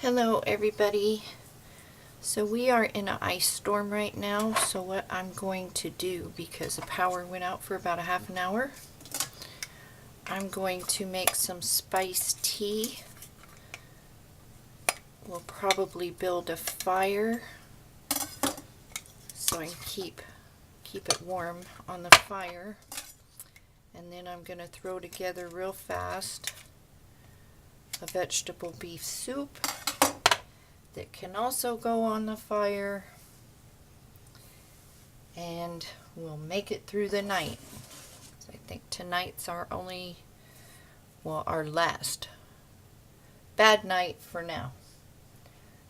Hello everybody. So we are in an ice storm right now, so what I'm going to do, because the power went out for about a half an hour, I'm going to make some spiced tea. We'll probably build a fire so I can keep it warm on the fire, and then I'm going to throw together real fast a vegetable beef soup that can also go on the fire, and we'll make it through the night. So I think tonight's our last bad night for now.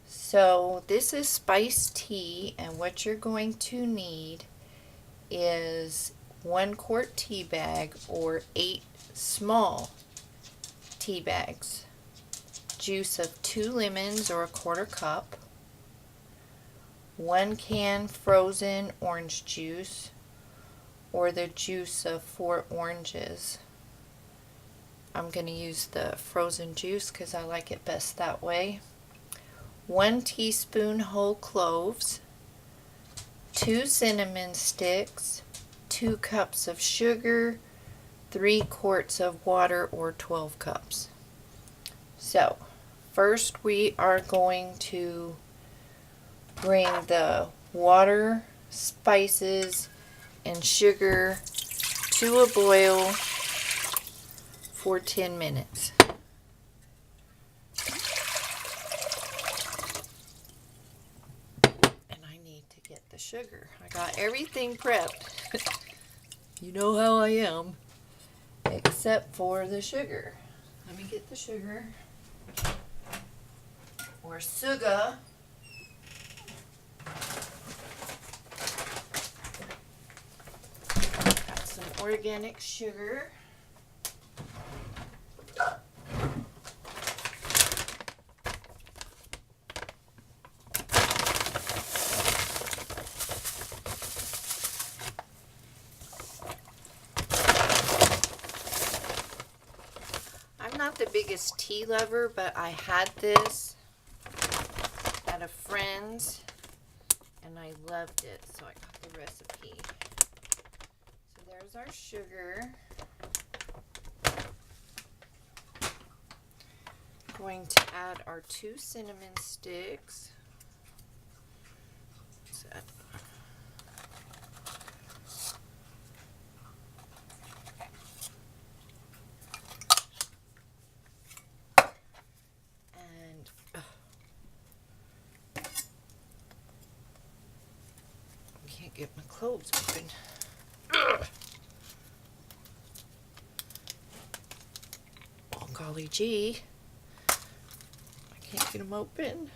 So this is spiced tea, and what you're going to need is 1 quart tea bag or 8 small tea bags, juice of 2 lemons or 1/4 cup, 1 can frozen orange juice or the juice of 4 oranges. I'm going to use the frozen juice because I like it best that way. 1 teaspoon whole cloves, 2 cinnamon sticks, 2 cups of sugar, 3 quarts of water or 12 cups. So first we are going to bring the water, spices, and sugar to a boil for 10 minutes. And I need to get the sugar. I got everything prepped. You know how I am. Except for the sugar. Let me get the sugar. Or sugar. Got some organic sugar. I'm not the biggest tea lover, but I had this at a friend's and I loved it, so I got the recipe. So there's our sugar. Going to add our 2 cinnamon sticks. What's that? And can't get my clothes open. Oh golly gee. Can't get them open.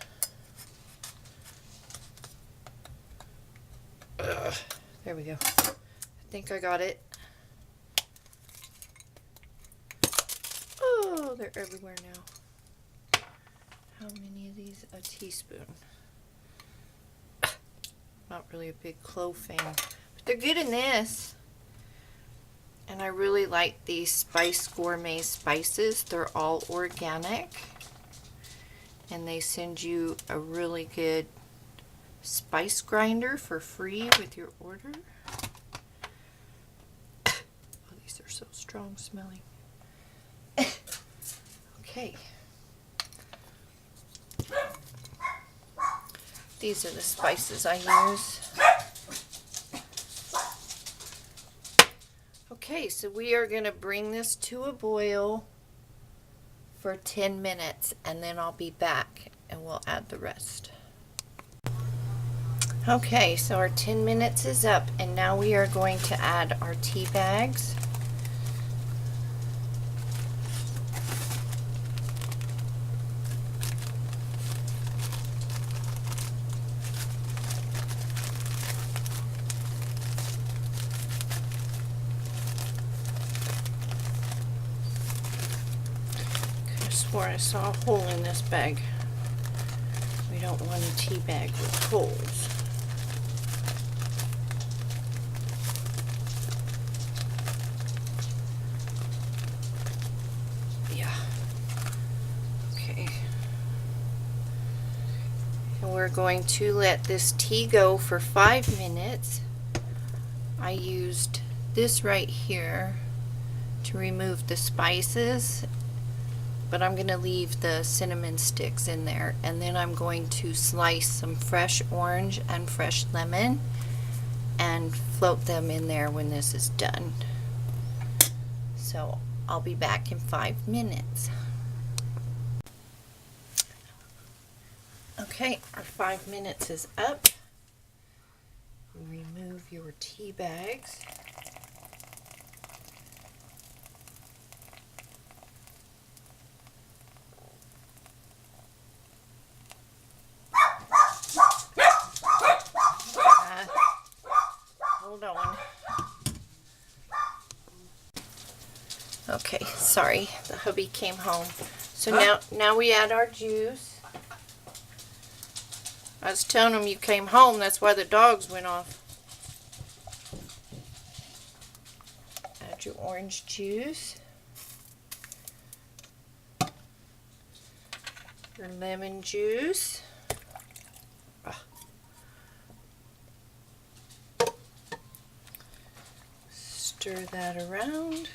There we go. I think I got it. Oh, they're everywhere now. How many of these? A teaspoon. Not really a big clove fan, but they're good in this. And I really like these Spice Gourmet spices. They're all organic. And they send you a really good spice grinder for free with your order. Oh, these are so strong smelling. Okay. These are the spices I use. Okay, so we are going to bring this to a boil for 10 minutes, and then I'll be back and we'll add the rest. Okay, so our 10 minutes is up, and now we are going to add our tea bags. Swore I saw a hole in this bag. We don't want a tea bag with holes. Yeah. Okay. And we're going to let this tea go for 5 minutes. I used this right here to remove the spices, but I'm going to leave the cinnamon sticks in there, and then I'm going to slice some fresh orange and fresh lemon and float them in there when this is done. So I'll be back in 5 minutes. Okay, our 5 minutes is up. Remove your tea bags. Hold on. Okay, sorry, the hubby came home. So now we add our juice. I was telling him you came home, that's why the dogs went off. Add your orange juice. Your lemon juice. Stir that around.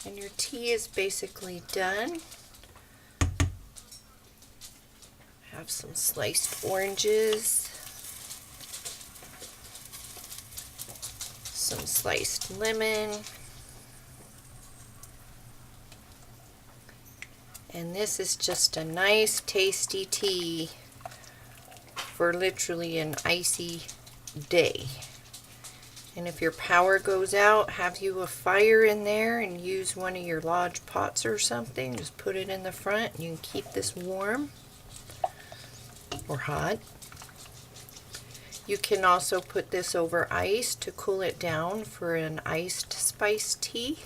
And your tea is basically done. Have some sliced oranges, some sliced lemon, and this is just a nice tasty tea for literally an icy day. And if your power goes out, have you a fire in there and use one of your Lodge pots or something. Just put it in the front and you can keep this warm or hot. You can also put this over ice to cool it down for an iced spiced tea.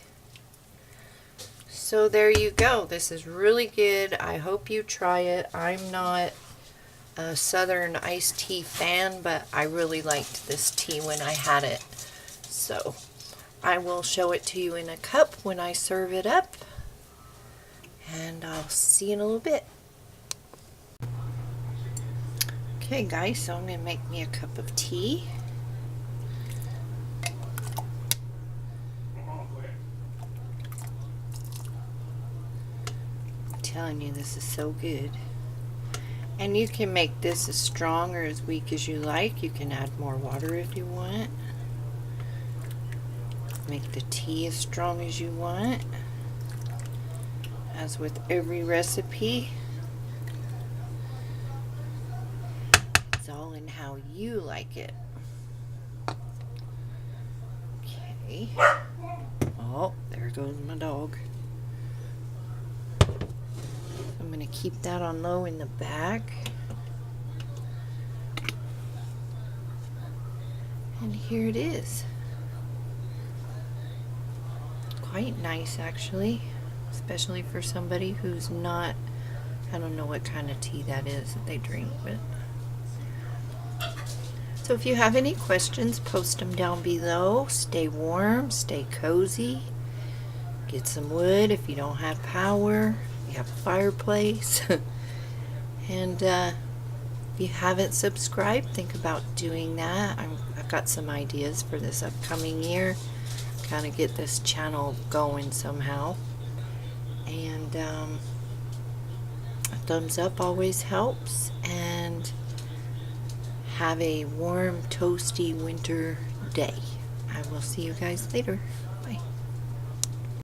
So there you go. This is really good. I hope you try it. I'm not a Southern iced tea fan, but I really liked this tea when I had it. So I will show it to you in a cup when I serve it up, and I'll see you in a little bit. Okay guys, so I'm going to make me a cup of tea. I'm telling you, this is so good. And you can make this as strong or as weak as you like. You can add more water if you want. Make the tea as strong as you want. As with every recipe, it's all in how you like it. Okay. Oh, there goes my dog. I'm going to keep that on low in the back. And here it is. Quite nice actually, especially for somebody who's not, I don't know what kind of tea that is that they drink, but so if you have any questions, post them down below. Stay warm, stay cozy, get some wood if you don't have power, you have a fireplace. And if you haven't subscribed, think about doing that. I've got some ideas for this upcoming year, kind of get this channel going somehow. And a thumbs up always helps. And have a warm, toasty winter day. I will see you guys later.